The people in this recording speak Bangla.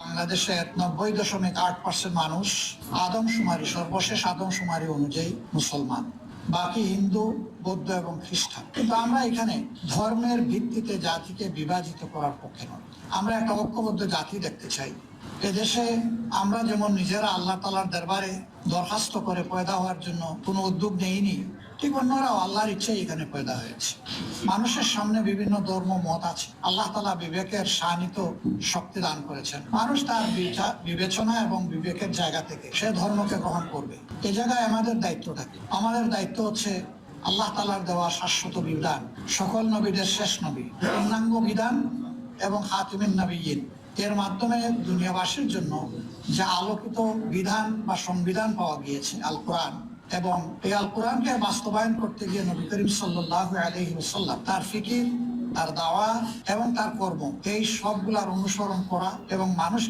বাংলাদেশের 90.8% মানুষ আদমশুমারি, সর্বশেষ আদমশুমারি অনুযায়ী মুসলমান, বাকি হিন্দু, বৌদ্ধ এবং খ্রিস্টান। কিন্তু আমরা এখানে ধর্মের ভিত্তিতে জাতিকে বিভাজিত করার পক্ষে নয়। আমরা একটা ঐক্যবদ্ধ জাতি দেখতে চাই। এদেশে আমরা যেমন নিজেরা আল্লাহ তাআলার দরবারে দরখাস্ত করে পয়দা হওয়ার জন্য কোনো উদ্যোগ নেইনি, ঠিক অন্যরাও আল্লাহর ইচ্ছায় এখানে পয়দা হয়েছে। মানুষের সামনে বিভিন্ন ধর্ম মত আছে। আল্লাহ তাআলা বিবেকের শানিত শক্তি দান করেছেন। মানুষ তার বিবেচনা এবং বিবেকের জায়গা থেকে সে ধর্মকে গ্রহণ করবে। এই জায়গায় আমাদের দায়িত্বটা কি? আমাদের দায়িত্ব হচ্ছে আল্লাহ তাআলার দেওয়া শাশ্বত বিধান, সকল নবীদের শেষ নবী, পূর্ণাঙ্গ বিধান এবং খাতিমুন নবিয়্যিন, এর মাধ্যমে দুনিয়াবাসীর জন্য যে আলোকিত বিধান বা সংবিধান পাওয়া গিয়েছে আল কোরআন, এবং এই আল কোরআনকে বাস্তবায়ন করতে গিয়ে নবী করিম সাল্লাল্লাহু আলাইহি ওয়াসাল্লাম তার ফিকির, তার দাওয়া এবং তার কর্ম, এই সবগুলার অনুসরণ করা এবং মানুষকে